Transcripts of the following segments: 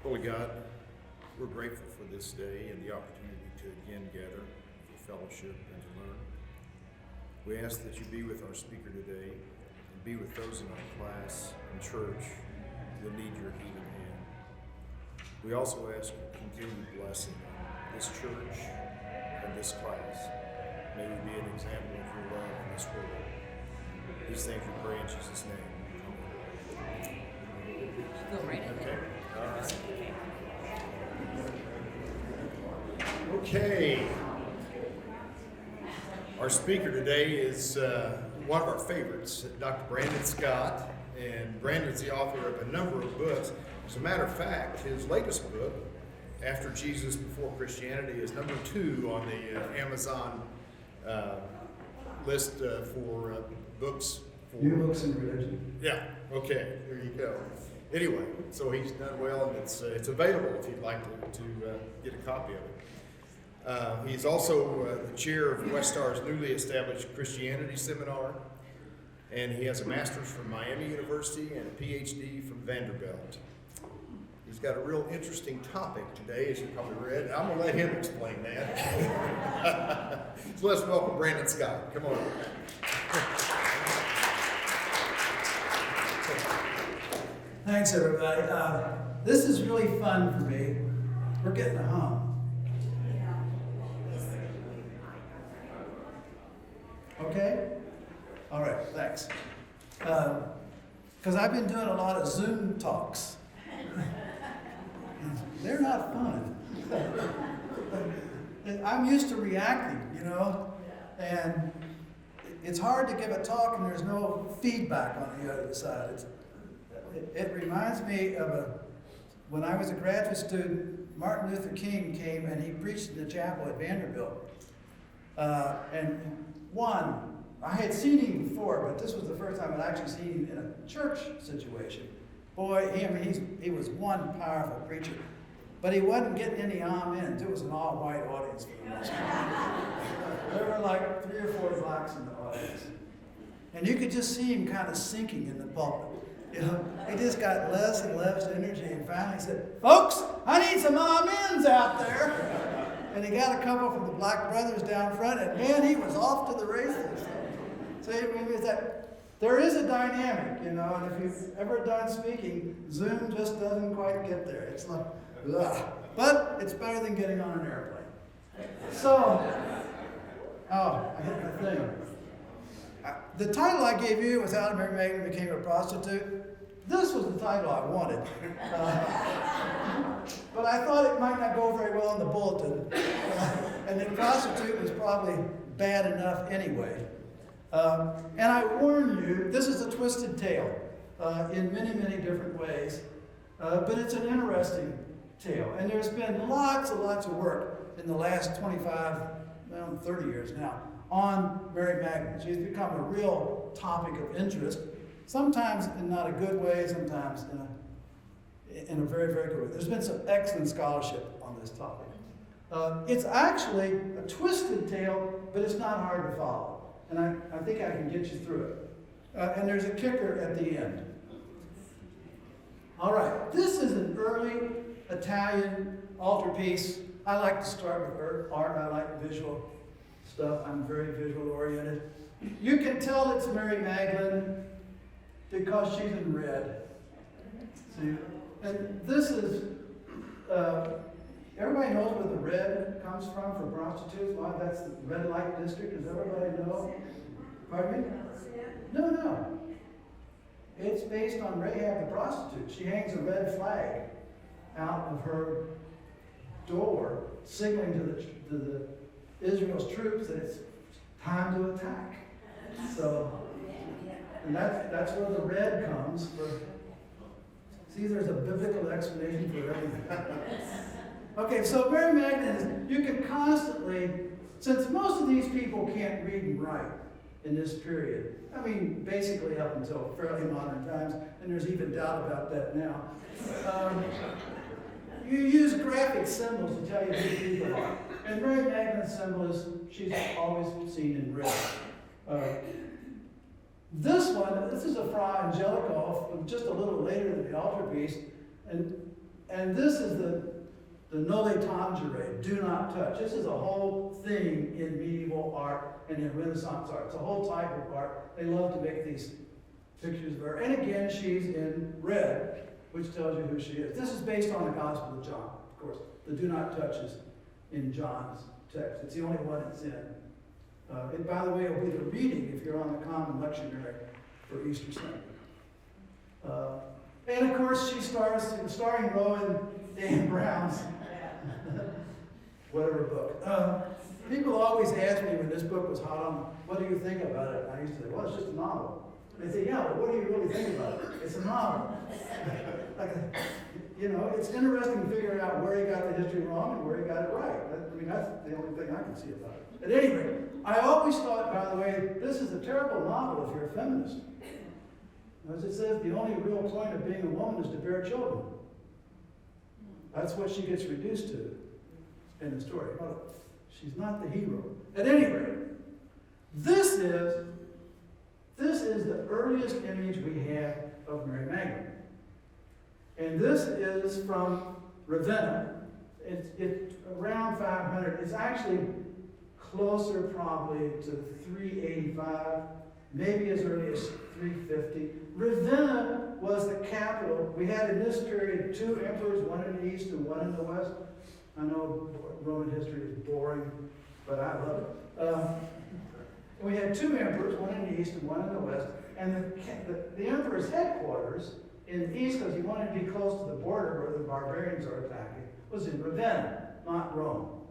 Holy God, we're grateful for this day and the opportunity to again gather for fellowship and to learn. We ask that you be with our speaker today and be with those in our class and church that need your healing hand. We also ask for continued blessing on this church and this class. May we be an example of your love in this world. These things we pray in Jesus' name. Go right ahead. Okay. All right. Okay. Our speaker today is one of our favorites, Dr. Brandon Scott. And Brandon's the author of a number of books. As a matter of fact, his latest book, After Jesus Before Christianity, is number 2 on the Amazon list for books. New books in religion. Yeah, okay, there you go. Anyway, so he's done well, and it's available if you'd like to get a copy of it. He's also the chair of Westar's newly established Christianity Seminar, and he has a master's from Miami University and a PhD from Vanderbilt. He's got a real interesting topic today, as you probably read. I'm going to let him explain that. So let's welcome Brandon Scott. Come on. Thanks, everybody. This is really fun for me. We're getting a hum. Okay? All right, thanks. Because I've been doing a lot of Zoom talks. They're not fun. I'm used to reacting, and it's hard to give a talk and there's no feedback on the other side. It reminds me of when I was a graduate student, Martin Luther King came and he preached in the chapel at Vanderbilt. I had seen him before, but this was the first time I'd actually seen him in a church situation. Boy, he was one powerful preacher. But he wasn't getting any amens. It was an all-white audience for the most part. There were like 3 or 4 blacks in the audience. And you could just see him kind of sinking in the pulpit. He just got less and less energy, and finally said, "Folks, I need some amens out there." And he got a couple from the black brothers down front, and man, he was off to the races. So there is a dynamic, and if you've ever done speaking, Zoom just doesn't quite get there. It's like, ugh. But it's better than getting on an airplane. So, I hit my thing. The title I gave you was How Mary Magdalene Became a Prostitute. This was the title I wanted. But I thought it might not go very well in the bulletin. And then prostitute was probably bad enough anyway. And I warn you, this is a twisted tale in many, many different ways. But it's an interesting tale. And there's been lots and lots of work in the last 30 years now on Mary Magdalene. She's become a real topic of interest, sometimes in not a good way, sometimes in a very, very good way. There's been some excellent scholarship on this topic. It's actually a twisted tale, but it's not hard to follow. And I think I can get you through it. And there's a kicker at the end. All right, this is an early Italian altarpiece. I like to start with art. I like visual stuff. I'm very visual oriented. You can tell it's Mary Magdalene because she's in red. See? And this is, everybody knows where the red comes from for prostitutes. Why that's the red light district. Does everybody know? Pardon me? No. It's based on Rahab the prostitute. She hangs a red flag out of her door, signaling to the Israel's troops that it's time to attack. So, and that's where the red comes. See, there's a biblical explanation for everything. Okay, so Mary Magdalene, you can constantly, since most of these people can't read and write in this period, I mean, basically up until fairly modern times, and there's even doubt about that now. You use graphic symbols to tell you who people are. And Mary Magdalene's symbol is, she's always seen in red. This is a Fra Angelico, just a little later than the Altarpiece. And And this is the noli tangere, do not touch. This is a whole thing in medieval art and in Renaissance art. It's a whole type of art. They love to make these pictures of her. And again, she's in red, which tells you who she is. This is based on the Gospel of John, of course. The do not touch is in John's text. It's the only one it's in. And by the way, it'll be the reading if you're on the Common Lectionary for Easter Sunday. And of course, she stars starring Rowan Dan Brown's whatever book. People always ask me when this book was hot on, what do you think about it? And I used to say, well, it's just a novel. And they say, yeah, but what do you really think about it? It's a novel. Like, it's interesting to figure out where he got the history wrong and where he got it right. That's the only thing I can see about it. At any rate, I always thought, by the way, this is a terrible novel if you're a feminist. As it says, the only real point of being a woman is to bear children. That's what she gets reduced to in the story. Well, she's not the hero. At any rate, this is the earliest image we have of Mary Magdalene. And this is from Ravenna. It's around 500. It's actually closer probably to 385, maybe as early as 350. Ravenna was the capital. We had in this period 2 emperors, one in the east and one in the west. I know Roman history is boring, but I love it. We had 2 emperors, one in the east and one in the west. And the emperor's headquarters in the east, because he wanted to be close to the border where the barbarians are attacking, was in Ravenna, not Rome.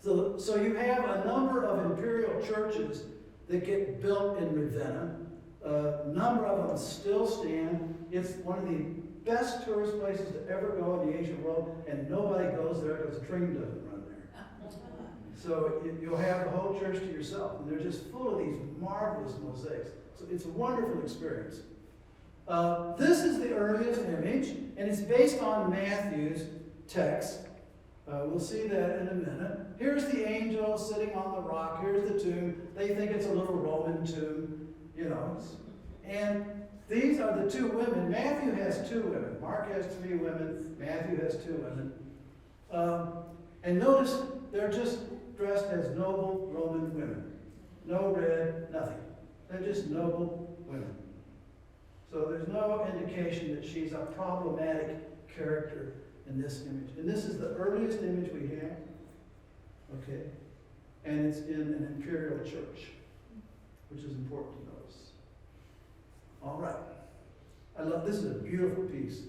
So you have a number of imperial churches that get built in Ravenna. A number of them still stand. It's one of the best tourist places to ever go in the ancient world, and nobody goes there because the train doesn't run there. So you'll have the whole church to yourself, and they're just full of these marvelous mosaics. So it's a wonderful experience. This is the earliest image, and it's based on Matthew's text. We'll see that in a minute. Here's the angel sitting on the rock. Here's the tomb. They think it's a little Roman tomb, And these are the 2 women. Matthew has 2 women. Mark has 3 women. Matthew has 2 women. And notice they're just dressed as noble Roman women. No red, nothing. They're just noble women. So there's no indication that she's a problematic character in this image. And this is the earliest image we have. Okay? And it's in an imperial church, which is important to notice. All right. This is a beautiful piece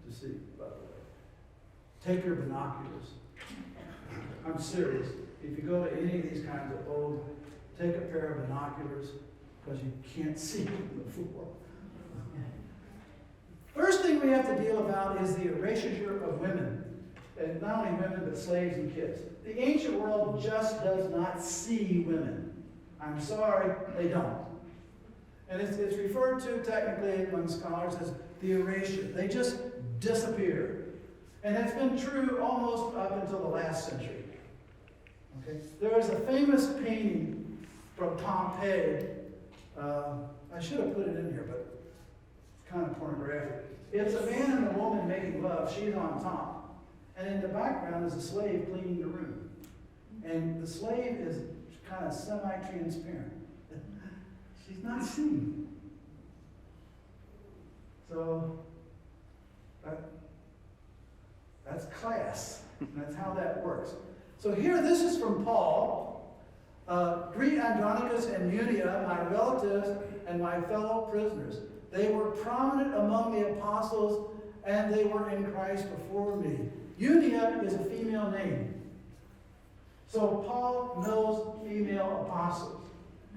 to see, by the way. Take your binoculars. I'm serious. If you go to any of these kinds of old, take a pair of binoculars because you can't see the floor. First thing we have to deal about is the erasure of women. And not only women, but slaves and kids. The ancient world just does not see women. I'm sorry, they don't. And it's referred to technically among scholars as the erasure. They just disappear. And that's been true almost up until the last century. Okay? There is a famous painting from Pompeii. I should have put it in here, but it's kind of pornographic. It's a man and a woman making love. She's on top. And in the background is a slave cleaning the room. And the slave is kind of semi-transparent. She's not seen. So that's class. That's how that works. So here, this is from Paul. Greet Andronicus and Eunia, my relatives and my fellow prisoners. They were prominent among the apostles, and they were in Christ before me. Eunia is a female name. So Paul knows female apostles.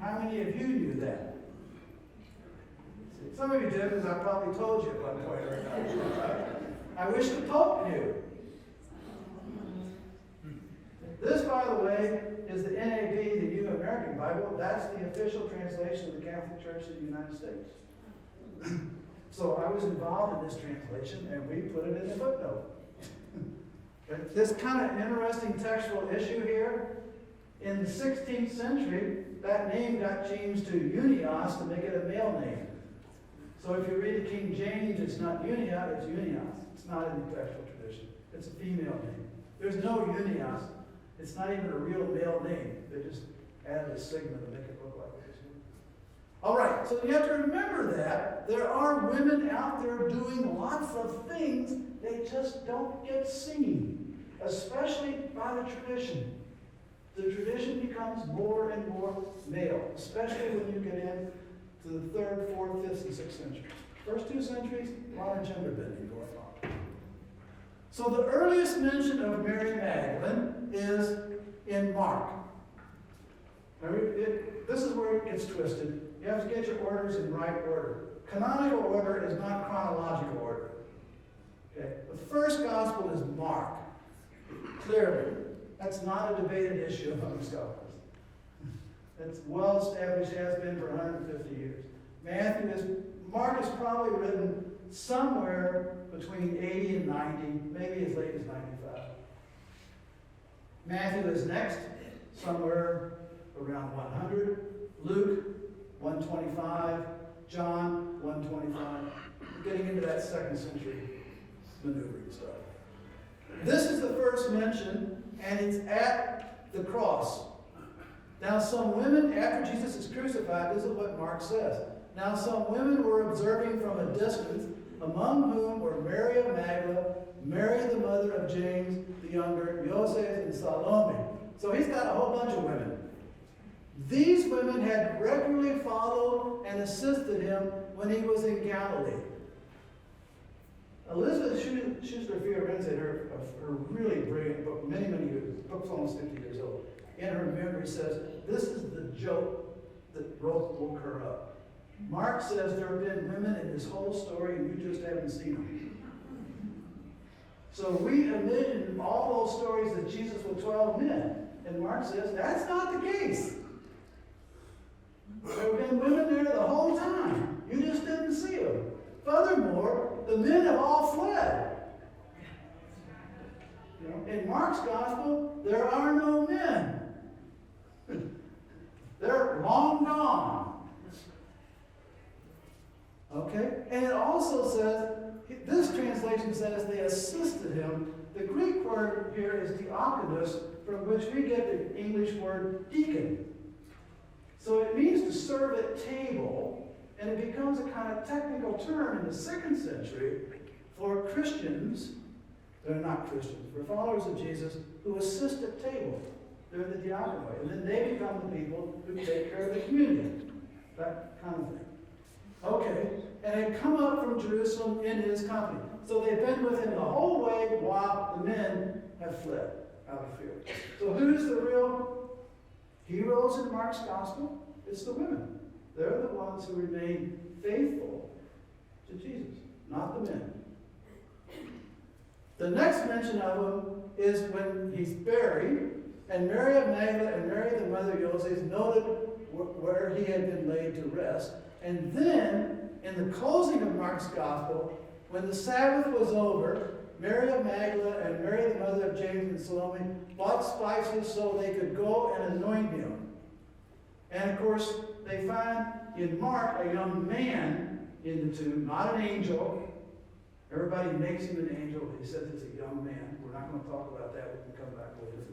How many of you knew that? Some of you did, because I probably told you at one point or another. I wish the Pope knew. This, by the way, is the NAB, the New American Bible. That's the official translation of the Catholic Church in the United States. So I was involved in this translation, and we put it in the footnote. This kind of interesting textual issue here. In the 16th century, that name got changed to Eunias to make it a male name. So if you read the King James, it's not Unia, it's Unias. It's not in the textual tradition. It's a female name. There's no Unias. It's not even a real male name. They just added a sigma to make it look like it. All right, so you have to remember that there are women out there doing lots of things. They just don't get seen, especially by the tradition. The tradition becomes more and more male, especially when you get into the 3rd, 4th, 5th, and 6th centuries. First 2 centuries, a lot of gender bending going on. So the earliest mention of Mary Magdalene is in Mark. Now, this is where it gets twisted. You have to get your orders in right order. Canonical order is not chronological order. Okay? The first gospel is Mark. Clearly. That's not a debated issue among scholars. It's well established, has been for 150 years. Mark is probably written somewhere between 80 and 90, maybe as late as 95. Matthew is next, somewhere around 100. Luke, 125. John, 125. We're getting into that 2nd century maneuvering stuff. This is the first mention, and it's at the cross. Now some women, after Jesus is crucified, this is what Mark says. Now some women were observing from a distance, among whom were Mary of Magdalene, Mary the mother of James the younger, Joseph, and Salome. So he's got a whole bunch of women. These women had regularly followed and assisted him when he was in Galilee. Elizabeth Schuster-Fiorenza, in her really brilliant book, many years, the book's almost 50 years old, in her memory says, this is the joke that woke her up. Mark says there have been women in this whole story and you just haven't seen them. So we envision all those stories that Jesus with 12 men. And Mark says that's not the case. There have been women there the whole time. You just didn't see them. Furthermore, the men have all fled. In Mark's gospel, there are no men. They're long gone. Okay? And it also says, this translation says they assisted him. The Greek word here is diakonos, from which we get the English word deacon. So it means to serve at table, and it becomes a kind of technical term in the 2nd century for Christians, they're not Christians, for followers of Jesus who assist at table. They're the diaconoi. And then they become the people who take care of the communion. That kind of thing. Okay, and they come up from Jerusalem in his company. So they've been with him the whole way while the men have fled out of fear. So who's the real heroes in Mark's gospel? It's the women. They're the ones who remain faithful to Jesus, not the men. The next mention of him is when he's buried, and Mary of Magdalene and Mary the mother of Joseph noted where he had been laid to rest. And then, in the closing of Mark's gospel, when the Sabbath was over, Mary of Magdalene and Mary the mother of James and Salome bought spices so they could go and anoint him. And of course, they find in Mark a young man in the tomb, not an angel. Everybody makes him an angel. He says it's a young man. We're not going to talk about that. We can come back later.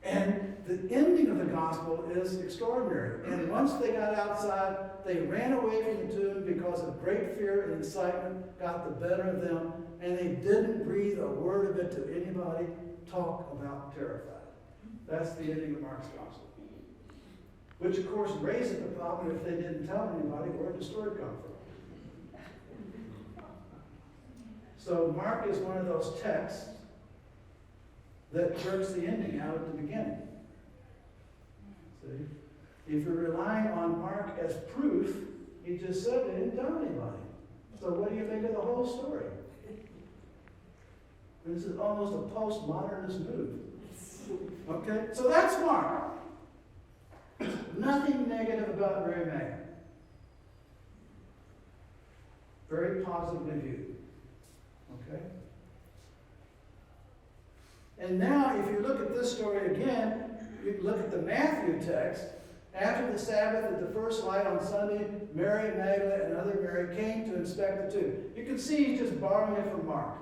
And the ending of the gospel is extraordinary. And once they got outside, they ran away from the tomb because of great fear and excitement got the better of them. And they didn't breathe a word of it to anybody. Talk about terrified. That's the ending of Mark's gospel. Which, of course, raises the problem if they didn't tell anybody where the story come from. So Mark is one of those texts that jerks the ending out at the beginning. See? If you're relying on Mark as proof, he just said they didn't tell anybody. So what do you think of the whole story? This is almost a postmodernist move. Okay? So that's Mark. Nothing negative about Mary Magdalene. Very positively viewed. Okay? And now, if you look at this story again, you look at the Matthew text, After the Sabbath, at the first light on Sunday, Mary Magdalene and other Mary came to inspect the tomb. You can see he's just borrowing it from Mark.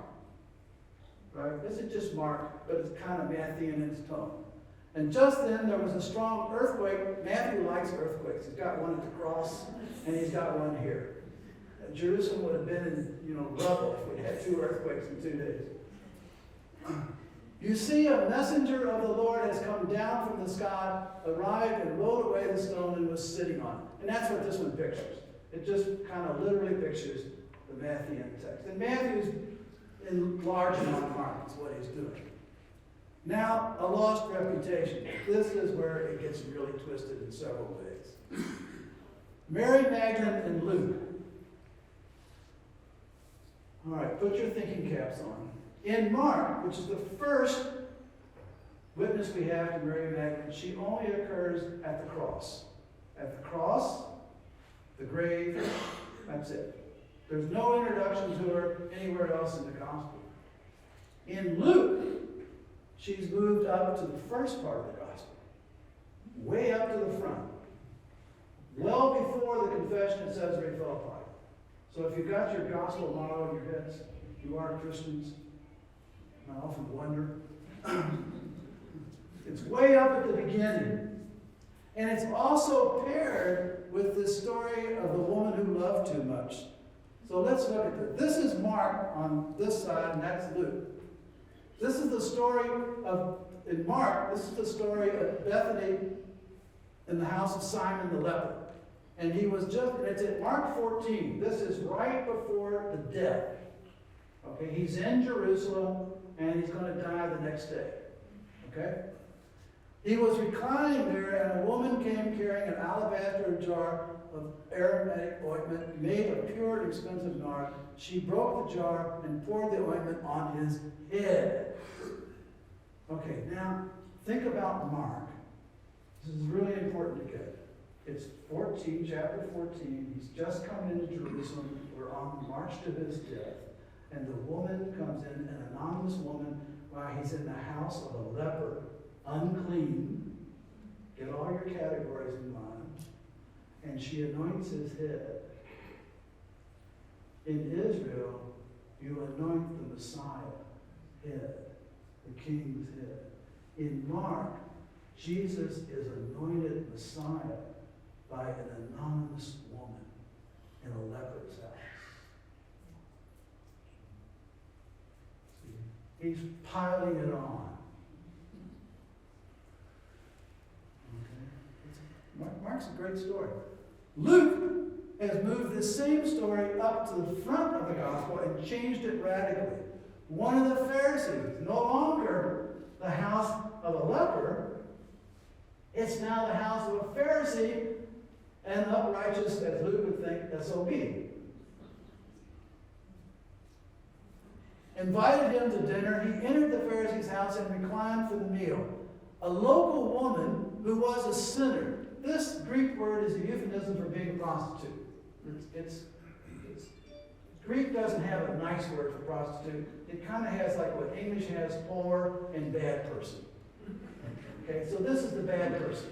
Right? This is just Mark, but it's kind of Matthew in its tone. And just then there was a strong earthquake. Matthew likes earthquakes. He's got one at the cross, and he's got one here. Jerusalem would have been in, rubble if we had 2 earthquakes in 2 days. You see, a messenger of the Lord has come down from the sky, arrived and rolled away the stone and was sitting on it. And that's what this one pictures. It just kind of literally pictures the Matthean text. And Matthew's enlarging on Mark is what he's doing. Now, a lost reputation. This is where it gets really twisted in several ways. Mary Magdalene and Luke. All right, put your thinking caps on. In Mark, which is the first witness we have to Mary Magdalene, she only occurs at the cross. At the cross, the grave, that's it. There's no introduction to her anywhere else in the gospel. In Luke, she's moved up to the first part of the gospel, way up to the front, well before the confession at Caesarea Philippi. So if you've got your gospel model in your heads, you are Christians. I often wonder. It's way up at the beginning. And it's also paired with the story of the woman who loved too much. So let's look at this. This is Mark on this side, and that's Luke. This is the story in Mark, this is the story of Bethany in the house of Simon the leper. And it's at Mark 14. This is right before the death. Okay, he's in Jerusalem, and he's going to die the next day. Okay? He was reclining there, and a woman came carrying an alabaster jar of aromatic ointment made of pure and expensive nard. She broke the jar and poured the ointment on his head. Okay, now think about Mark. This is really important to get. It's chapter 14. He's just come into Jerusalem. We're on the march to his death. And the woman comes in, an anonymous woman, while he's in the house of a leper, unclean. Get all your categories in mind. And she anoints his head. In Israel, you anoint the Messiah head, the king's head. In Mark, Jesus is anointed Messiah by an anonymous woman in a leper's house. He's piling it on. Okay? Mark's a great story. Luke has moved this same story up to the front of the gospel and changed it radically. One of the Pharisees, no longer the house of a leper, it's now the house of a Pharisee, and uprighteous, as Luke would think, SOB. Invited him to dinner. He entered the Pharisee's house and reclined for the meal. A local woman who was a sinner. This Greek word is a euphemism for being a prostitute. Greek doesn't have a nice word for prostitute. It kind of has like what English has, poor and bad person. Okay, so this is the bad person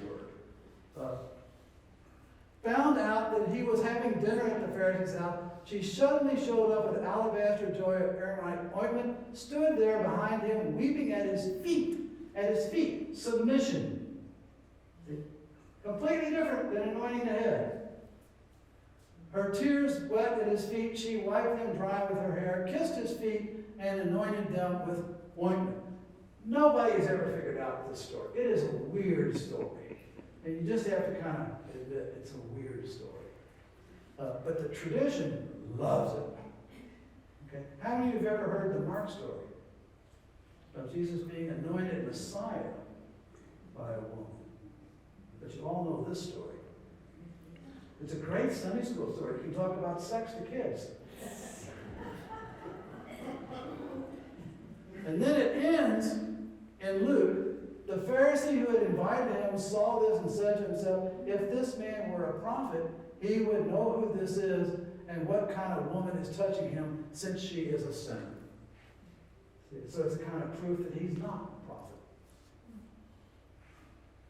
word. Found out that he was having dinner at the Pharisee's house. She suddenly showed up with alabaster jar of aromatic ointment, stood there behind him, weeping at his feet. At his feet. Submission. Completely different than anointing the head. Her tears wet at his feet. She wiped them dry with her hair, kissed his feet, and anointed them with ointment. Nobody has ever figured out this story. It is a weird story. And you just have to kind of admit it's a weird story. But the tradition loves it. Okay? How many of you have ever heard the Mark story of Jesus being anointed Messiah by a woman? But you all know this story. It's a great Sunday school story. You can talk about sex to kids. And then it ends in Luke. The Pharisee who had invited him saw this and said to himself, if this man were a prophet, he would know who this is and what kind of woman is touching him, since she is a sinner. So it's kind of proof that he's not a prophet.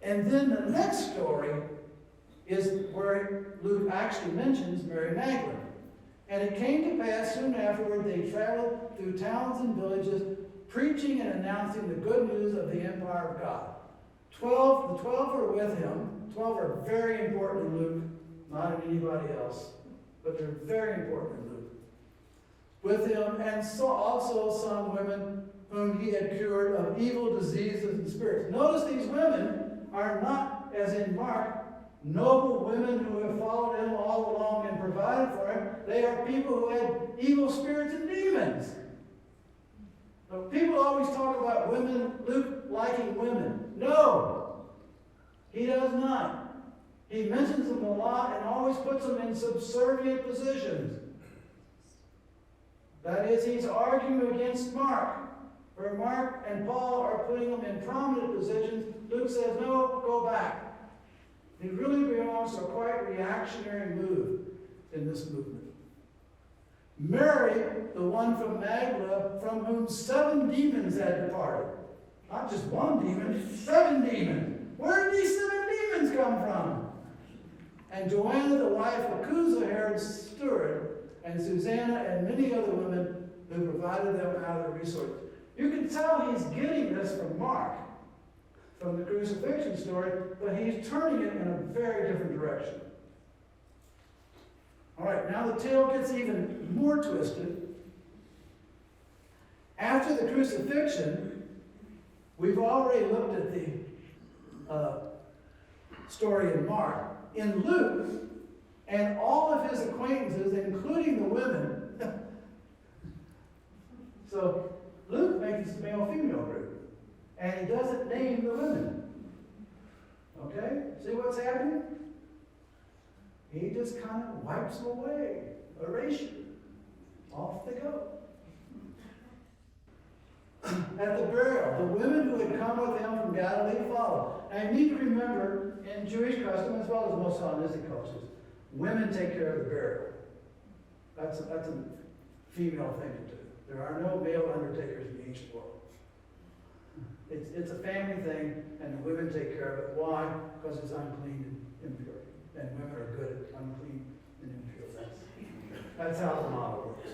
And then the next story is where Luke actually mentions Mary Magdalene. And it came to pass soon afterward they traveled through towns and villages, preaching and announcing the good news of the empire of God. The 12 were with him. 12 are very important in Luke, not in anybody else, but they're very important in Luke. With him, and so also some women whom he had cured of evil diseases and spirits. Notice these women are not, as in Mark, noble women who have followed him all along and provided for him. They are people who had evil spirits and demons. But people always talk about women, Luke liking women. No, he does not. He mentions them a lot and always puts them in subservient positions. That is, he's arguing against Mark. Where Mark and Paul are putting them in prominent positions, Luke says, no, go back. He really belongs to a quite reactionary move in this movement. Mary, the one from Magdala, from whom 7 demons had departed. Not just one demon, 7 demons. Where did these 7 demons come from? And Joanna, the wife of Cusa, Herod's steward, and Susanna, and many other women who provided them out of their resources. You can tell he's getting this from Mark, from the crucifixion story, but he's turning it in a very different direction. All right, now the tale gets even more twisted. After the crucifixion, we've already looked at the story in Mark. In Luke, and all of his acquaintances, including the women, so Luke makes this male-female group, and he doesn't name the women. Okay? See what's happening? He just kind of wipes them away. Erasure. Off they go. At the burial, the women who had come with him from Galilee followed. Now you need to remember, in Jewish custom as well as most Hellenistic cultures, women take care of the burial. That's a female thing to do. There are no male undertakers in the ancient world. It's a family thing, and the women take care of it. Why? Because it's unclean and impure. And women are good at unclean and impure. That's how the model works.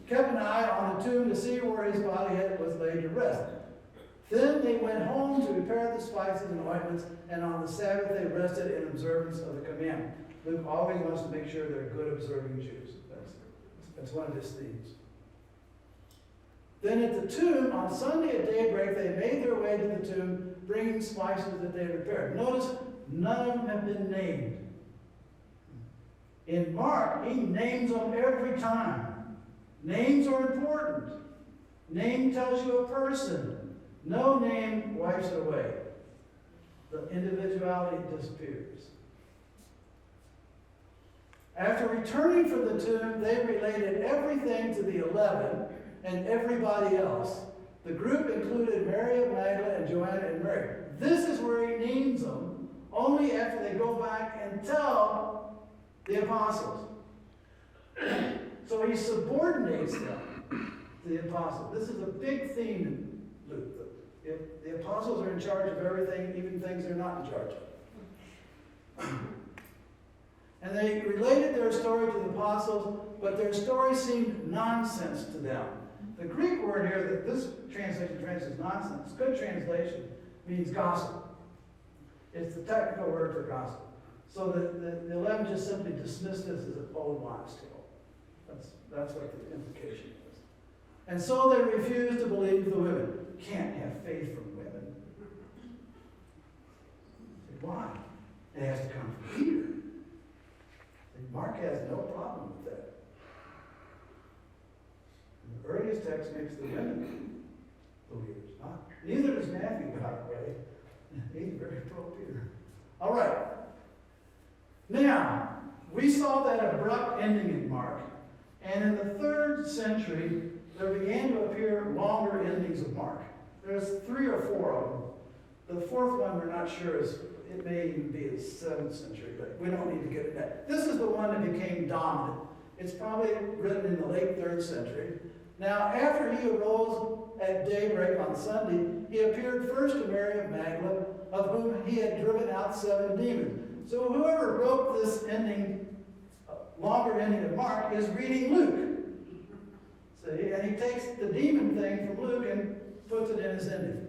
Kept an eye on the tomb to see where his body was laid to rest. Then they went home to prepare the spices and ointments, and on the Sabbath they rested in observance of the commandment. Luke always wants to make sure they're good observing Jews. That's one of his themes. Then at the tomb, on Sunday at daybreak, they made their way to the tomb, bringing spices that they prepared. Notice, none of them have been named. In Mark, he names them every time. Names are important. Name tells you a person. No name wipes it away. The individuality disappears. After returning from the tomb, they related everything to the 11 and everybody else. The group included Mary of Magdalene and Joanna and Mary. This is where he names them, only after they go back and tell the apostles. So he subordinates them to the apostles. This is a big theme in Luke. The apostles are in charge of everything, even things they're not in charge of. And they related their story to the apostles, but their story seemed nonsense to them. The Greek word here that this translation translates nonsense, good translation, means gossip. It's the technical word for gossip. So the 11 just simply dismissed this as an old wives' tale. That's what the implication is. And so they refused to believe the women. Can't have faith from women. Why? It has to come from Peter. Mark has no problem with that. The earliest text makes the women believers. Neither does Matthew, by the way. He's very pro-Peter. All right. Now, we saw that abrupt ending in Mark. And in the 3rd century, there began to appear longer endings of Mark. There's 3 or 4 of them. The 4th one we're not sure is, it may even be the 7th century, but we don't need to get into that. This is the one that became dominant. It's probably written in the late 3rd century. Now, after he arose at daybreak on Sunday, he appeared first to Mary of Magdalene, of whom he had driven out 7 demons. So whoever wrote this longer ending of Mark is reading Luke. See, and he takes the demon thing from Luke and puts it in his ending.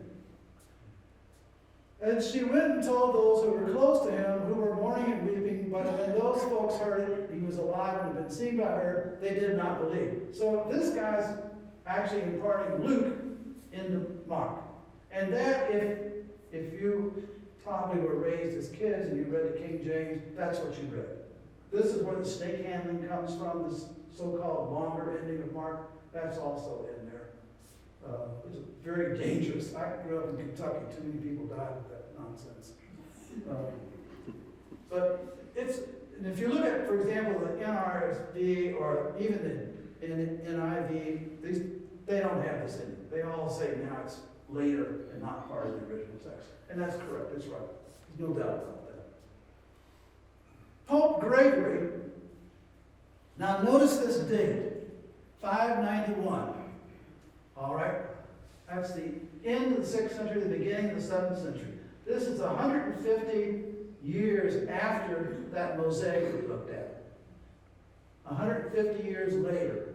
And she went and told those who were close to him, who were mourning and weeping, but when those folks heard it, he was alive and had been seen by her, they did not believe. So this guy's actually imparting Luke into Mark. And that, if you probably were raised as kids and you read the King James, that's what you read. This is where the snake handling comes from, this so-called longer ending of Mark. That's also in there. It's very dangerous. I grew up in Kentucky. Too many people died with that nonsense. But and if you look at, for example, the NRSV or even the NIV, they don't have this in it. They all say now it's later and not part of the original text. And that's correct. It's right. There's no doubt about that. Pope Gregory, now notice this date, 591. All right? That's the end of the 6th century, the beginning of the 7th century. This is 150 years after that mosaic we looked at. 150 years later.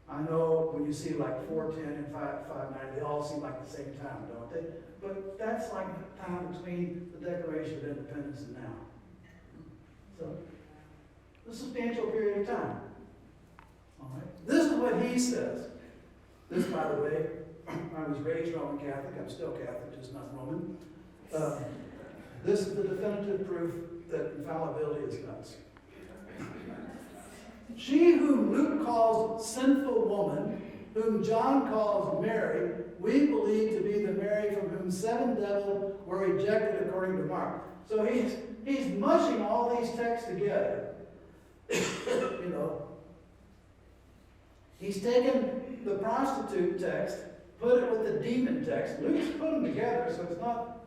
I know when you see like 410 and 590, they all seem like the same time, don't they? But that's like the time between the Declaration of Independence and now. So, a substantial period of time. All right? This is what he says. This, by the way, I was raised Roman Catholic. I'm still Catholic, just not Roman. This is the definitive proof that infallibility is nuts. She whom Luke calls sinful woman, whom John calls Mary, we believe to be the Mary from whom 7 devils were rejected according to Mark. So he's mushing all these texts together. You know. He's taken the prostitute text, put it with the demon text. Luke's put them together, so it's not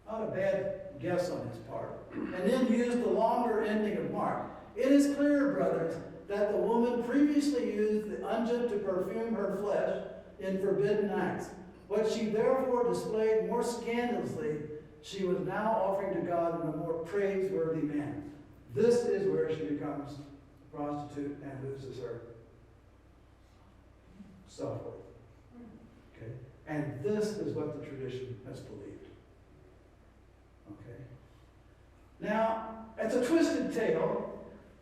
a bad guess on his part. And then used the longer ending of Mark. It is clear, brothers, that the woman previously used the unguent to perfume her flesh in forbidden acts. What she therefore displayed more scandalously, she was now offering to God in a more praiseworthy manner. This is where she becomes a prostitute and loses her self-worth. Okay? And this is what the tradition has believed. Okay? Now, it's a twisted tale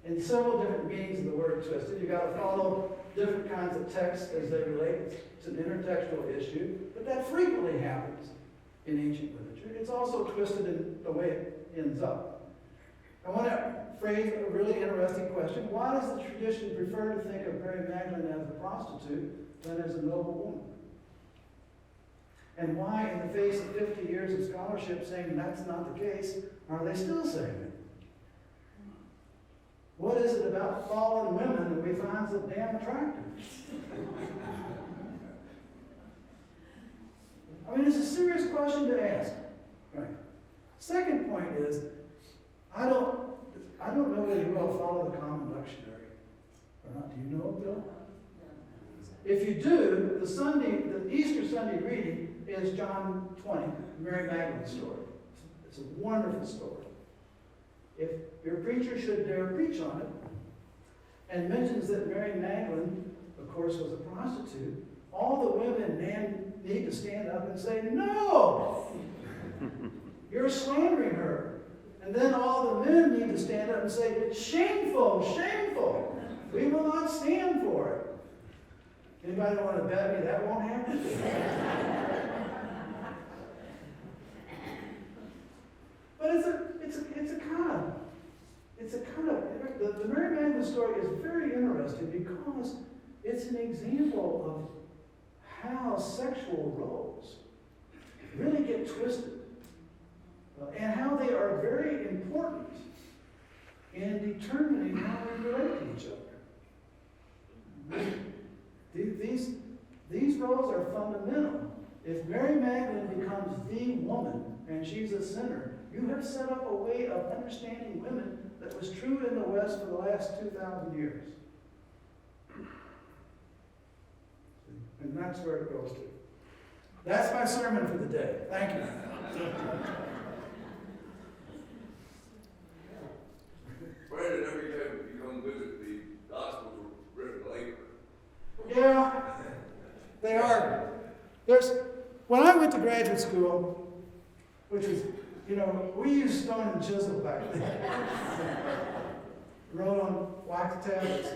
in several different meanings of the word twisted. You've got to follow different kinds of texts as they relate. It's an intertextual issue, but that frequently happens in ancient literature. It's also twisted in the way it ends up. I want to phrase a really interesting question. Why does the tradition prefer to think of Mary Magdalene as a prostitute than as a noble woman? And why, in the face of 50 years of scholarship saying that's not the case, are they still saying it? What is it about fallen women that we find so damn attractive? I mean, it's a serious question to ask. Right. Second point is, I don't know whether you all follow the common lectionary or not. Do you know it, Bill? If you do, the Easter Sunday reading is John 20, Mary Magdalene's story. It's a wonderful story. If your preacher should dare preach on it, and mentions that Mary Magdalene, of course, was a prostitute, all the women need to stand up and say, "No! You're slandering her." And then all the men need to stand up and say, "Shameful, shameful! We will not stand for it." Anybody want to bet me that won't happen? But the Mary Magdalene story is very interesting because it's an example of how sexual roles really get twisted and how they are very important in determining how we relate to each other. These roles are fundamental. If Mary Magdalene becomes the woman and she's a sinner, you have set up a way of understanding women that was true in the West for the last 2,000 years. And that's where it goes to. That's my sermon for the day. Thank you. Brandon, every time you come visit, the Gospels were written later. Yeah, they are. When I went to graduate school, which was, we used stone and chisel back then. Wrote on wax tablets.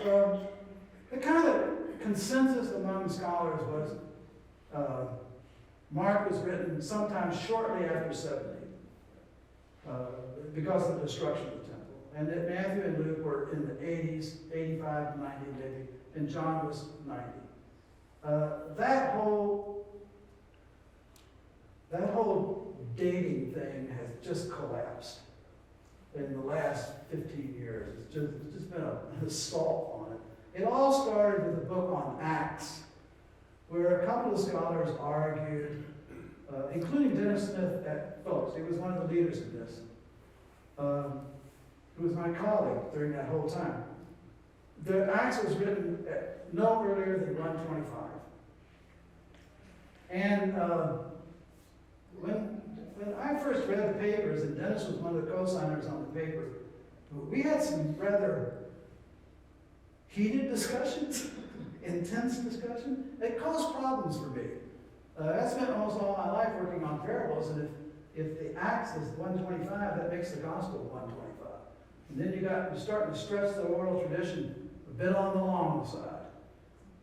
The kind of consensus among scholars was Mark was written sometime shortly after 70 because of the destruction of the temple. And that Matthew and Luke were in the 80s, 85, 90 maybe, and John was 90. That whole dating thing has just collapsed in the last 15 years. It's just been an assault on it. It all started with a book on Acts, where a couple of scholars argued, including Dennis Smith at Phillips. He was one of the leaders in this, who was my colleague during that whole time. The Acts was written no earlier than 125. And when I first read the papers, and Dennis was one of the co-signers on the paper, we had some rather heated discussions, intense discussion. It caused problems for me. I spent almost all my life working on parables, and if the Acts is 125, that makes the Gospel 125. And then you're starting to stretch the oral tradition a bit on the long side.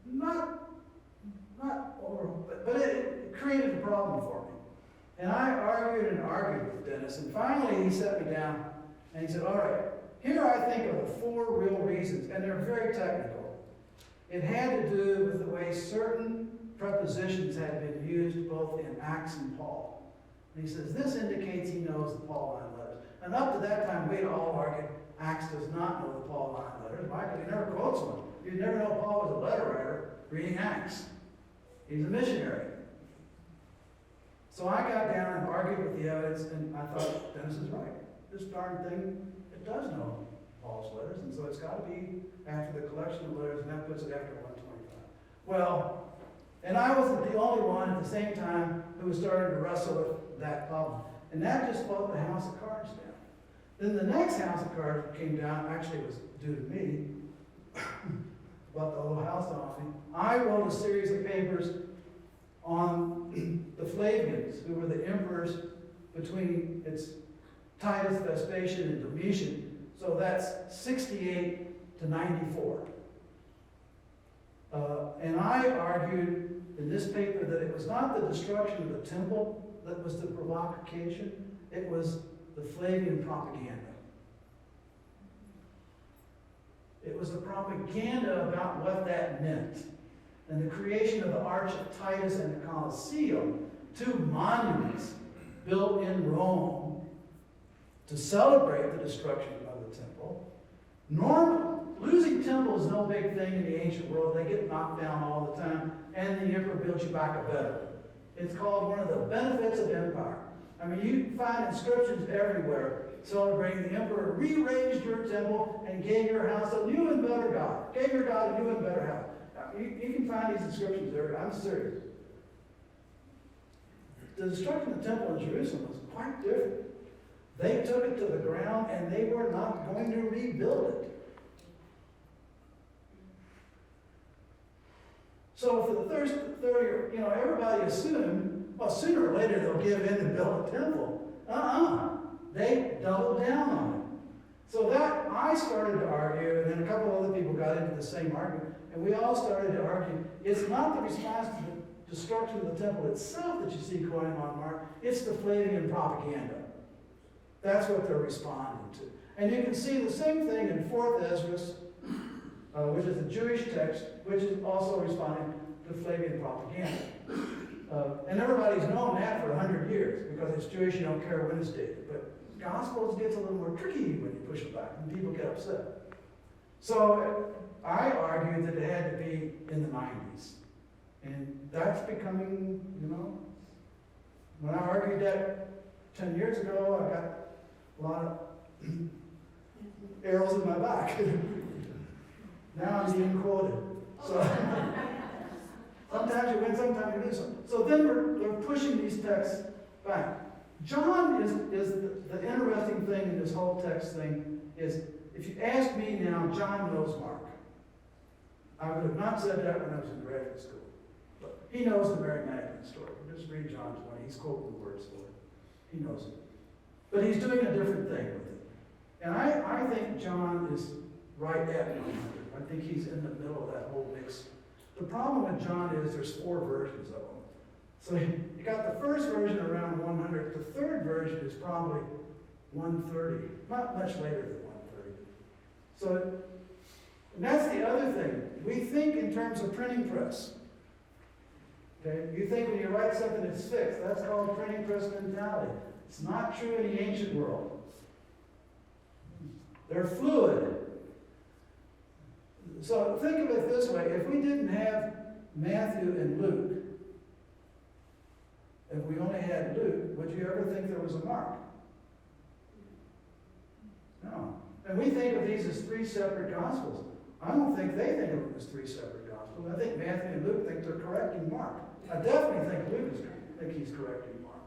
Not oral, but it created a problem for me. And I argued and argued with Dennis, and finally he set me down and he said, all right, here I think of the 4 real reasons, and they're very technical. It had to do with the way certain prepositions had been used both in Acts and Paul. And he says, this indicates he knows the Pauline letters. And up to that time, we'd all argued Acts does not know the Pauline letters. Why? Because he never quotes one. You'd never know Paul was a letter writer reading Acts. He's a missionary. So I got down and argued with the evidence, and I thought, Dennis is right. This darn thing, it does know Paul's letters, and so it's got to be after the collection of letters, and that puts it after 125. Well, and I wasn't the only one at the same time who was starting to wrestle with that problem. And that just brought the house of cards down. Then the next house of cards came down, actually it was due to me, bought the whole house off me. I wrote a series of papers on the Flavians, who were the emperors between Titus, Vespasian, and Domitian. So that's 68 to 94. And I argued in this paper that it was not the destruction of the temple that was the provocation, it was the Flavian propaganda. It was the propaganda about what that meant. And the creation of the Arch of Titus and the Colosseum, 2 monuments built in Rome to celebrate the destruction of the temple. Losing temple is no big thing in the ancient world. They get knocked down all the time, and the emperor builds you back a better one. It's called one of the benefits of empire. I mean, you find inscriptions everywhere celebrating the emperor rearranged your temple and gave your house a new and better God. Gave your God a new and better house. You can find these inscriptions there. I'm serious. The destruction of the temple in Jerusalem was quite different. They took it to the ground and they were not going to rebuild it. So for the first 30, everybody assumed, well, sooner or later they'll give in and build a temple. They doubled down on it. So that I started to argue, and then a couple other people got into the same argument, and we all started to argue, it's not the response to the destruction of the temple itself that you see going on, Mark, it's the Flavian propaganda. That's what they're responding to. And you can see the same thing in 4th Ezra, which is a Jewish text, which is also responding to Flavian propaganda. And everybody's known that for 100 years, because it's Jewish, you don't care when it's dated. But Gospels gets a little more tricky when you push it back, and people get upset. So I argued that it had to be in the 90s. And that's becoming, when I argued that 10 years ago, I got a lot of arrows in my back. Now I'm being quoted. So, Sometimes you win, sometimes you lose. So then we're pushing these texts back. John is the interesting thing in this whole text thing is, if you ask me now, John knows Mark. I would have not said that when I was in graduate school. But he knows the Mary Magdalene story. Just read John 20. He's quoting the words for it. He knows it. But he's doing a different thing with it. And I think John is right at 100. I think he's in the middle of that whole mix. The problem with John is there's 4 versions of them. So you got the first version around 100. The third version is probably 130. Not much later than 130. So, and that's the other thing. We think in terms of printing press. Okay? You think when you write something it's fixed. That's called printing press mentality. It's not true in the ancient world. They're fluid. So think of it this way. If we didn't have Matthew and Luke, if we only had Luke, would you ever think there was a Mark? No. And we think of these as 3 separate Gospels. I don't think they think of them as 3 separate Gospels. I think Matthew and Luke think they're correcting Mark. I definitely think he's correcting Mark.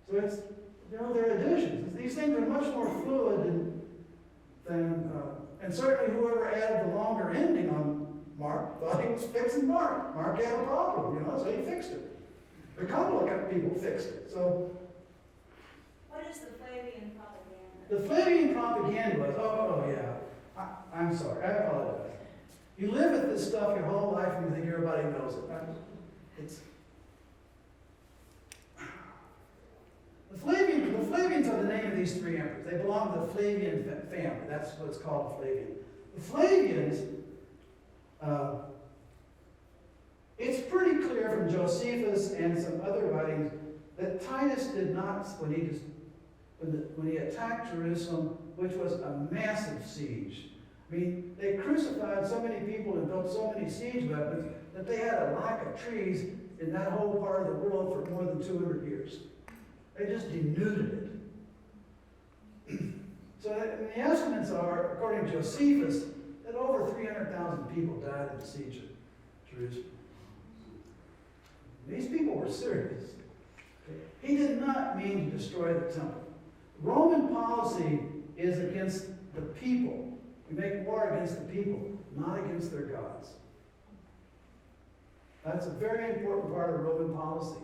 So it's, they're additions. These things are much more fluid than and certainly whoever added the longer ending on Mark thought he was fixing Mark. Mark had a problem, so he fixed it. A couple of people fixed it. So, what is the Flavian propaganda? The Flavian propaganda was, yeah. I'm sorry, I apologize. You live with this stuff your whole life and you think everybody knows it. The Flavians are the name of these 3 emperors. They belong to the Flavian family. That's what it's called, Flavian. The Flavians, it's pretty clear from Josephus and some other writings that Titus did not, when he attacked Jerusalem, which was a massive siege. I mean, they crucified so many people and built so many siege weapons that they had a lack of trees in that whole part of the world for more than 200 years. They just denuded it. So the estimates are, according to Josephus, that over 300,000 people died in the siege of Jerusalem. These people were serious. He did not mean to destroy the temple. Roman policy is against the people. We make war against the people, not against their gods. That's a very important part of Roman policy.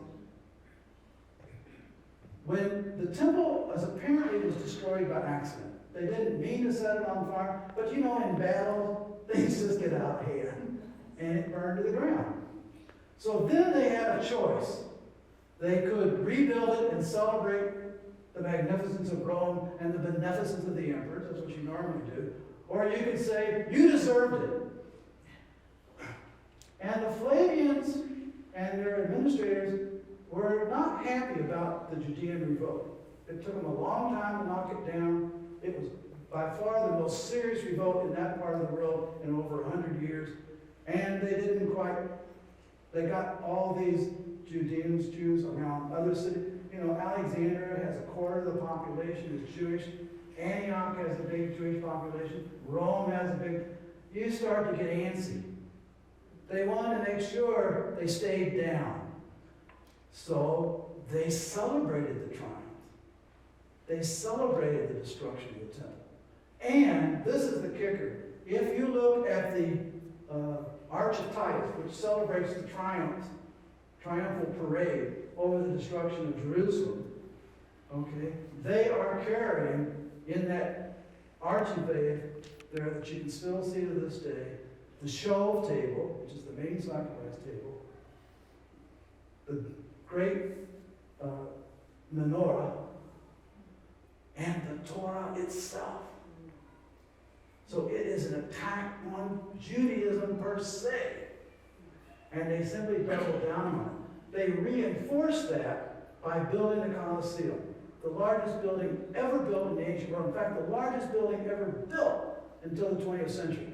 When the temple apparently was destroyed by accident, they didn't mean to set it on fire, but in battle, things just get out of hand, and it burned to the ground. So then they had a choice. They could rebuild it and celebrate the magnificence of Rome and the beneficence of the emperors. That's what you normally do. Or you could say, you deserved it. And the Flavians and their administrators were not happy about the Judean revolt. It took them a long time to knock it down. It was by far the most serious revolt in that part of the world in over 100 years. And they didn't quite, they got all these Jews around other cities. Alexandria has a quarter of the population is Jewish. Antioch has a big Jewish population. Rome has a big, you start to get antsy. They wanted to make sure they stayed down. So they celebrated the triumph. They celebrated the destruction of the temple. And this is the kicker. If you look at the Arch of Titus, which celebrates the triumphal parade over the destruction of Jerusalem, okay, they are carrying in that archivade there that you can still see to this day, the Shove table, which is the main sacrifice table, the great menorah, and the Torah itself. So it is an attack on Judaism per se. And they simply double down on it. They reinforce that by building the Colosseum, the largest building ever built in the ancient world. In fact, the largest building ever built until the 20th century.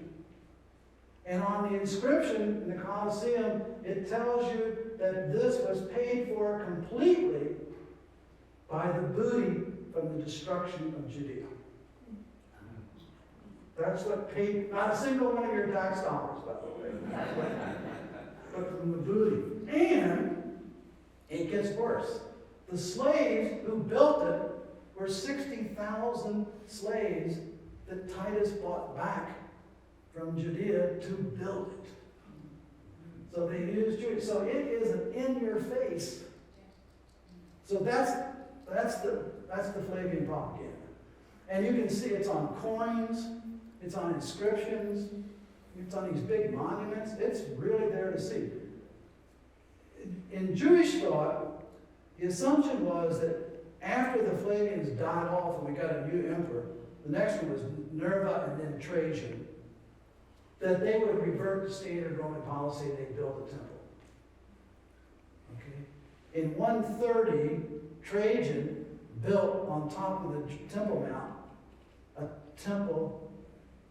And on the inscription in the Colosseum, it tells you that this was paid for completely by the booty from the destruction of Judea. That's what paid, not a single one of your tax dollars, by the way. but from the booty. And it gets worse. The slaves who built it were 60,000 slaves that Titus bought back from Judea to build it. So they used Jewish. So it is an in-your-face. So that's the Flavian propaganda. And you can see it's on coins, it's on inscriptions, it's on these big monuments. It's really there to see. In Jewish thought, the assumption was that after the Flavians died off and we got a new emperor, the next one was Nerva and then Trajan, that they would revert to standard Roman policy and they built a temple. Okay? In 130, Trajan built on top of the Temple Mount a temple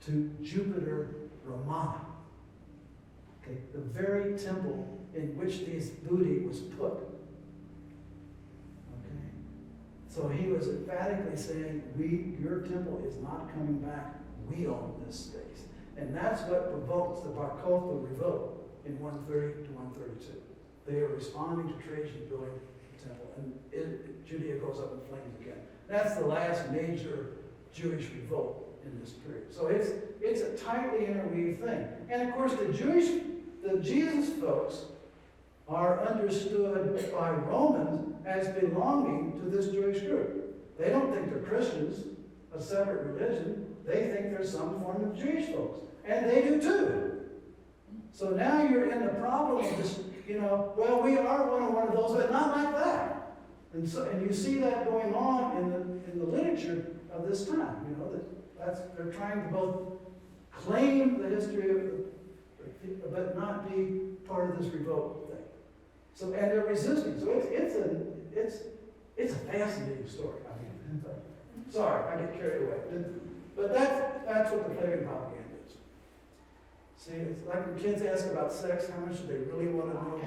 to Jupiter Romana. Okay? The very temple in which this booty was put. Okay? So he was emphatically saying, your temple is not coming back. We own this space. And that's what provokes the Bar Kokhba revolt in 130 to 132. They are responding to Trajan building the temple. And Judea goes up in flames again. That's the last major Jewish revolt in this period. So it's a tightly interweaved thing. And of course the Jesus folks are understood by Romans as belonging to this Jewish group. They don't think they're Christians, a separate religion. They think they're some form of Jewish folks. And they do too. So now you're in the problem of this, well, we are one of those, but not like that. And you see that going on in the literature of this time. They're trying to both claim the history of, but not be part of this revolt thing. So, and they're resisting. So it's a fascinating story. I mean, sorry, I get carried away. But that's what the Flavian propaganda is. See, it's like when kids ask about sex, how much do they really want to know?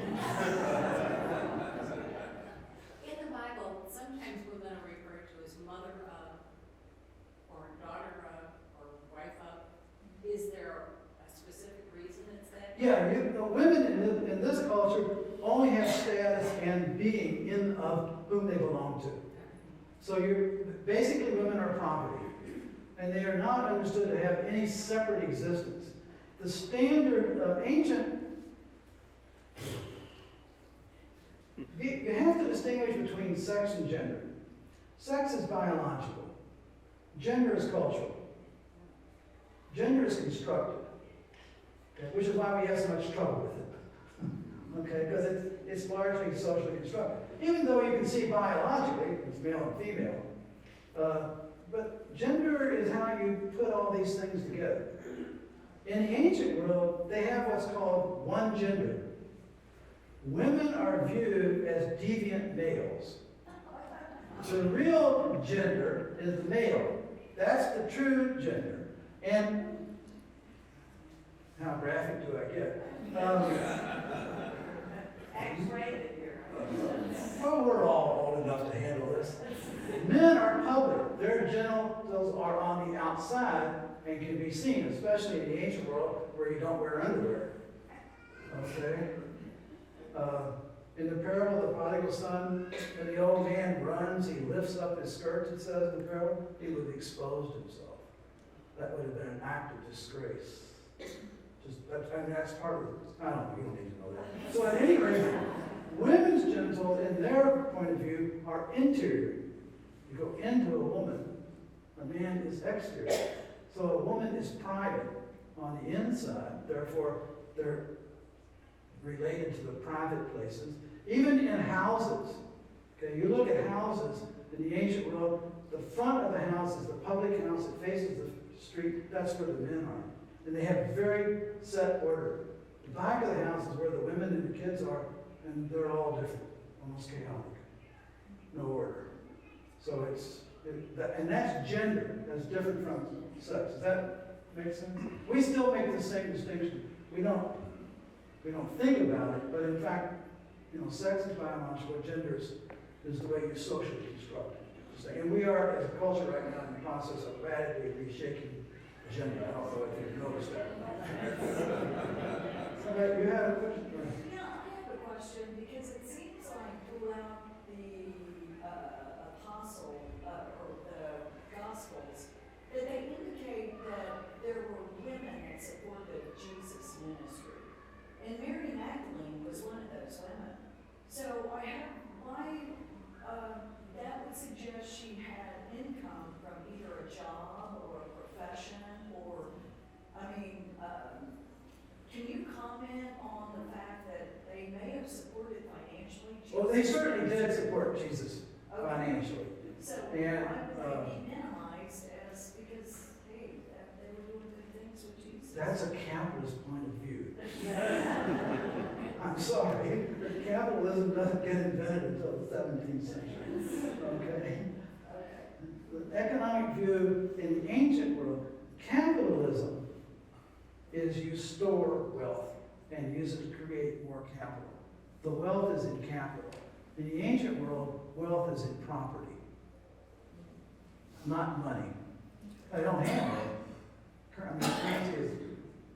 In the Bible, sometimes women are referred to as mother of, or daughter of, or wife of. Is there a specific reason it's that? Yeah, women in this culture only have status and being in of whom they belong to. So basically women are property. And they are not understood to have any separate existence. The standard of ancient, you have to distinguish between sex and gender. Sex is biological. Gender is cultural. Gender is constructed, okay, which is why we have so much trouble with it. Okay, because it's largely socially constructed. Even though you can see biologically, it's male and female, but gender is how you put all these things together. In the ancient world, they have what's called one gender. Women are viewed as deviant males. The real gender is the male. That's the true gender. And how graphic do I get? X-rated here. Well, we're all old enough to handle this. Men are public. Their genitals are on the outside and can be seen, especially in the ancient world where you don't wear underwear. Okay? In the parable of the prodigal son, when the old man runs, he lifts up his skirts, it says in the parable, he would have exposed himself. That would have been an act of disgrace. That's part of it. I don't know, you don't need to know that. So at any rate, women's genitals, in their point of view, are interior. You go into a woman, a man is exterior. So a woman is private on the inside, therefore they're related to the private places. Even in houses, okay, you look at houses in the ancient world, the front of the house is the public house that faces the street, that's where the men are. And they have very set order. The back of the house is where the women and the kids are, and they're all different, almost chaotic. No order. So and that's gender. That's different from sex. Does that make sense? We still make the same distinction. We don't think about it, but in fact, sex is biological. Gender is the way you socially construct it. And we are, as a culture right now, in the process of radically reshaping gender. I don't know if you've noticed that or not. So, you have a question? a job or a profession or, can you comment on the fact that they may have supported financially? Well, they certainly did support Jesus financially. So And, why would they be minimized as, because, hey, they were doing good things with Jesus? That's a capitalist point of view. I'm sorry, capitalism doesn't get invented until the 17th century. Okay? The economic view in the ancient world, capitalism is you store wealth and use it to create more capital. The wealth is in capital. In the ancient world, wealth is in property, not money. I don't have it. Currency is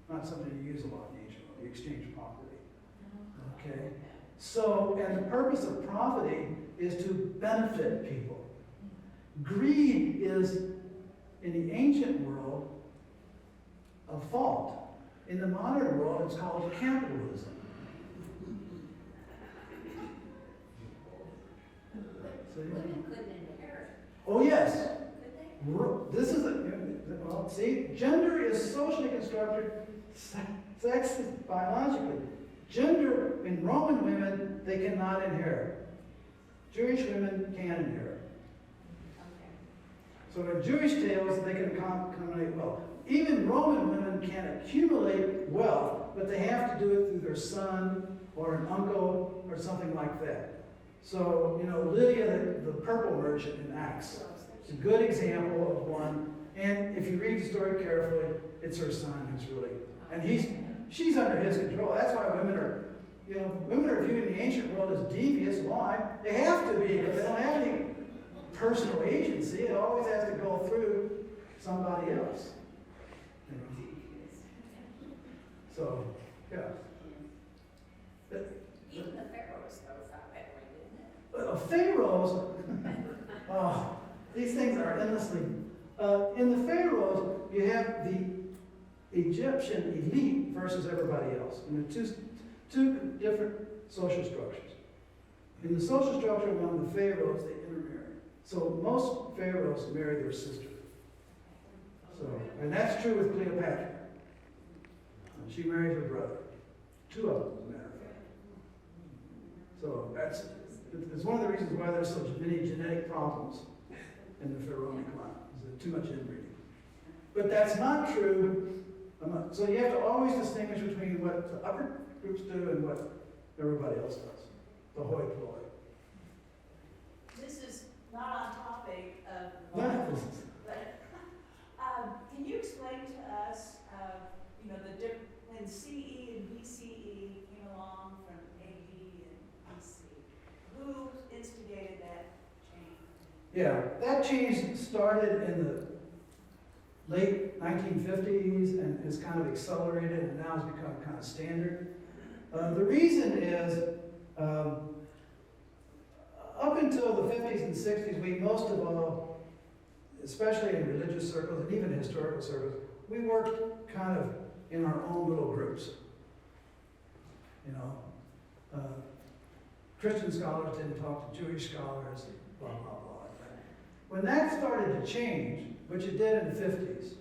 not something you use a lot in the ancient world. You exchange property. Okay? So, and the purpose of profiting is to benefit people. Greed is, in the ancient world, a fault. In the modern world, it's called capitalism. Women couldn't inherit, Oh, yes. could they? This is well, see, gender is socially constructed, sex is biologically. Gender, in Roman women, they cannot inherit. Jewish women can inherit. Okay. So in Jewish tales, they can accumulate wealth. Even Roman women can accumulate wealth, but they have to do it through their son or an uncle or something like that. So, Lydia, the purple merchant in Acts, it's a good example of one. And if you read the story carefully, it's her son who's really, and she's under his control. That's why women are viewed in the ancient world as devious. Why? They have to be, because they don't have any personal agency. It always has to go through somebody else. So, yeah. Even the pharaohs thought that way, didn't it? Pharaohs, these things are endlessly. In the pharaohs, you have the Egyptian elite versus everybody else. And there are two different social structures. In the social structure among the pharaohs, they intermarry. So most pharaohs marry their sister. And that's true with Cleopatra. She married her brother. Two of them, as a matter of fact. So it's one of the reasons why there's so many genetic problems in the pharaonic line, is there's too much inbreeding. But that's not true. So you have to always distinguish between what the upper groups do and what everybody else does. The hoi polloi. This is not on topic of the No. Bible, but can you explain to us, the difference when CE and BCE came along from AD and BC? Who instigated that change? Yeah, that change started in the late 1950s and has kind of accelerated and now has become kind of standard. The reason is, up until the 50s and 60s, we most of all, especially in religious circles and even historical circles, we worked kind of in our own little groups. Christian scholars didn't talk to Jewish scholars, blah, blah, blah. When that started to change, which it did in the 50s,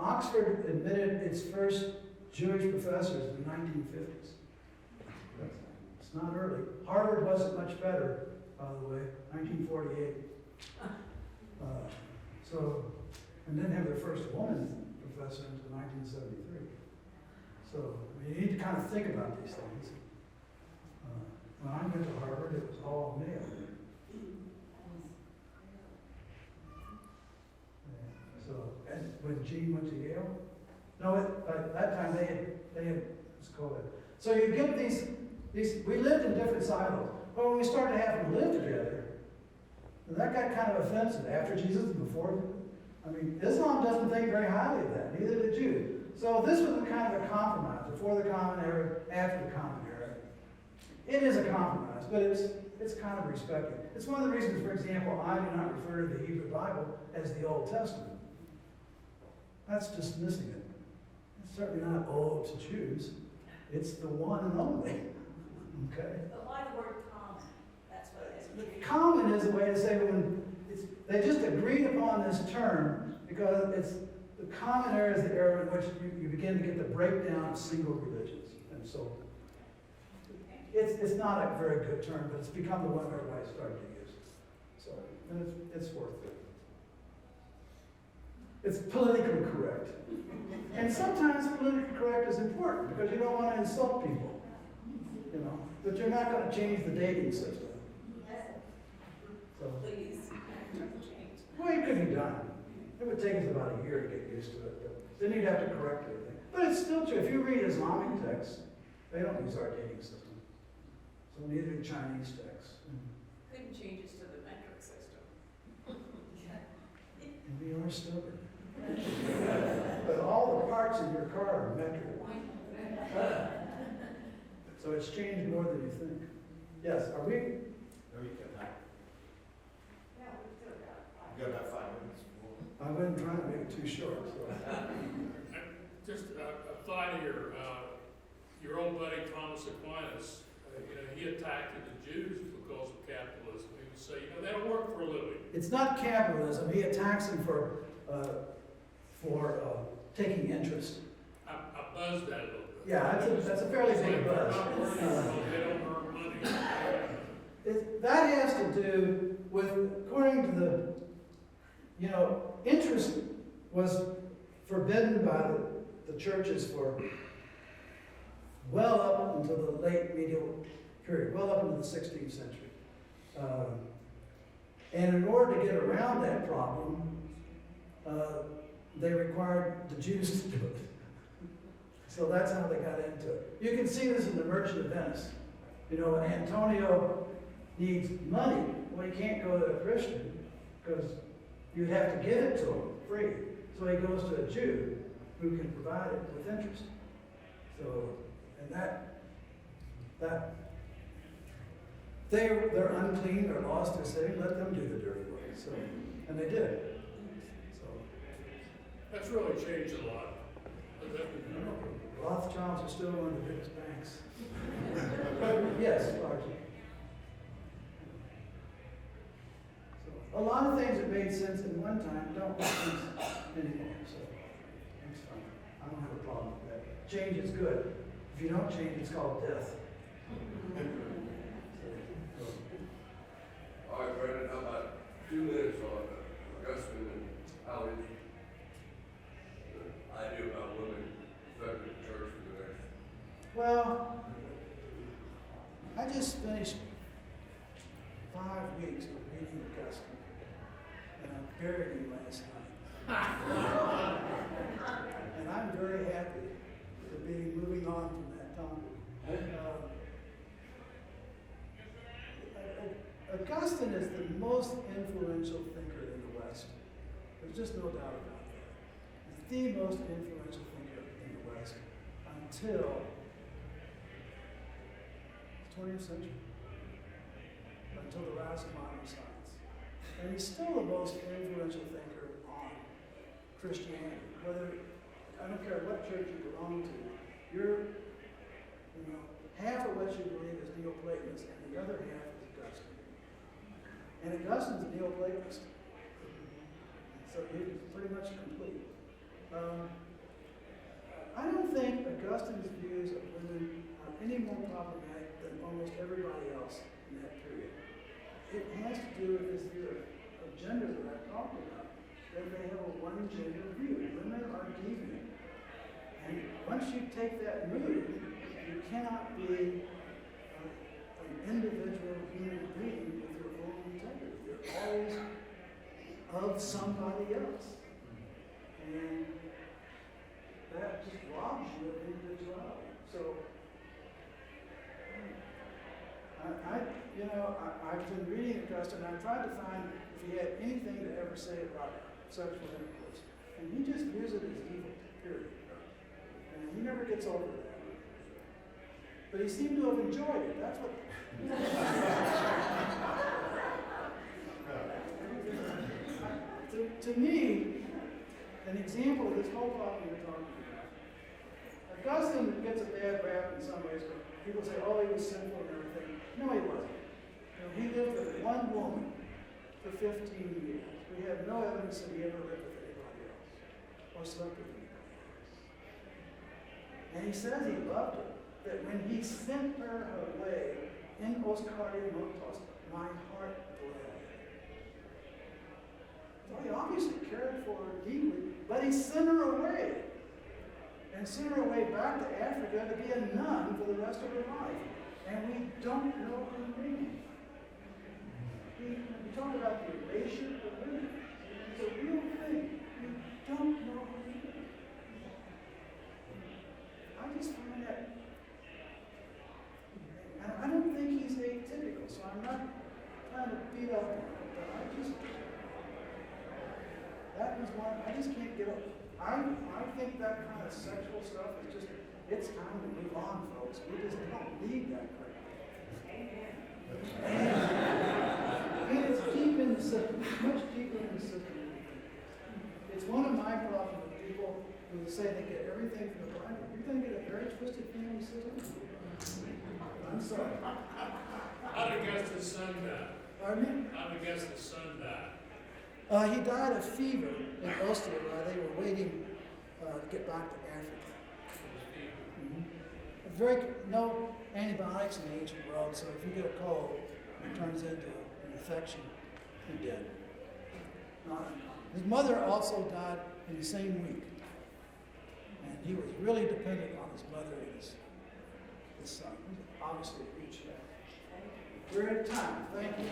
Oxford admitted its first Jewish professors in the 1950s. It's not early. Harvard wasn't much better, by the way, 1948. And didn't have their first woman professor until 1973. So you need to kind of think about these things. When I went to Harvard, it was all male. And when Gene went to Yale, by that time they had let's call it. So you get these, we lived in different silos. But when we started having to live together, that got kind of offensive after Jesus and before. Islam doesn't think very highly of that, neither did Jews. So this was a kind of a compromise, before the Common Era, after the Common Era. It is a compromise, but it's kind of respected. It's one of the reasons, for example, I do not refer to the Hebrew Bible as the Old Testament. That's dismissing it. It's certainly not old to Jews. It's the one and only. Okay? But why the word common? That's what it is. Common is a way to say They just agreed upon this term because it's the common era is the era in which you begin to get the breakdown of single religions. And so it's not a very good term, but it's become the one everybody started to use. So and it's worth it. It's politically correct. And sometimes politically correct is important because you don't want to insult people. You know, but you're not going to change the dating system. So, Please, change. well, it could be done. It would take us about a year to get used to it. But then you'd have to correct everything. But it's still true. If you read Islamic texts, they don't use our dating system. So neither do Chinese texts. Couldn't change us to the metric system. And we are stubborn. But all the parts in your car are metric. So it's changed more than you think. Yes, are we? No, you cannot. Yeah, we still got five. You got about 5 minutes. I wasn't trying to make it too short. So. Just a thought here. Your old buddy Thomas Aquinas, he attacked the Jews because of capitalism. He would say, they don't work for a living. It's not capitalism. He attacks them for taking interest. I buzzed that a little bit. Yeah, that's a fairly big buzz. They don't earn money. That has to do with, according to interest was forbidden by the churches for well up until the late medieval period, well up into the 16th century. And in order to get around that problem, they required the Jews to do it. So that's how they got into it. You can see this in The Merchant of Venice. When Antonio needs money, well, he can't go to a Christian because you'd have to give it to him free. So he goes to a Jew who can provide it with interest. So, and that they're unclean, they're lost, they're saved, let them do the dirty work. So, and they did. So, That's really changed a lot. Rothschilds are still one of the biggest banks. Yes, largely. So, a lot of things that made sense at one time don't make sense anymore. So it's fine. I don't have a problem with that. Change is good. If you don't change, it's called death. All right, Brandon, how about 2 minutes on Augustine and how his idea about women affected the church for the next? Well, I just finished 5 weeks of reading Augustine, and I buried him last night. And I'm very happy to be moving on from that topic. Augustine is the most influential thinker in the West. There's just no doubt about that. He's the most influential thinker in the West until the 20th century, until the rise of modern science. And he's still the most influential thinker on Christianity. I don't care what church you belong to, half of what you believe is Neoplatonist and the other half is Augustine. And Augustine's a Neoplatonist. So he's pretty much complete. I don't think Augustine's views of women are any more problematic than almost everybody else in that period. It has to do with this view of gender that I've talked about, that they have a one-gender view. Women are deviant. And once you take that mood, you cannot be an individual human being with your own integrity. You're always of somebody else. And that just robs you of individuality. So, I've been reading Augustine, and I tried to find if he had anything to ever say about sexual intercourse. And he just views it as evil, period. And he never gets over that. But he seemed to have enjoyed it. That's what. To me, an example of this whole problem you're talking about. Augustine gets a bad rap in some ways, but people say, oh, he was sinful and everything. No, he wasn't. He lived with one woman for for 15 years. We have no evidence that he ever lived with anybody else or slept with anybody else. And he says he loved her, that when he sent her away in Oscardia Notos, my heart bled. So he obviously cared for her deeply, but he sent her away. And sent her away back to Africa to be a nun for the rest of her life. And we don't know her name. We talk about the erasure of women. It's a real thing. We don't know her name. I just find that, and I don't think he's atypical, so I'm not trying to beat up on him, but that was one, I just can't get over. I think that kind of sexual stuff is just, it's time to move on, folks. We just don't need that crap. And it's deep in the system, much deeper in the system. It's one of my problems with people who say they get everything from the Bible. You're going to get a very twisted family system? I'm sorry. How did Augustus' son die? Pardon me? How did Augustus' son die? He died of fever in Ostia while they were waiting to get back to Africa. No antibiotics in the ancient world, so if you get a cold, it turns into an infection. You're dead. His mother also died in the same week, and he was really dependent on his mother and his son. Obviously, a huge family. We're at time. Thank you.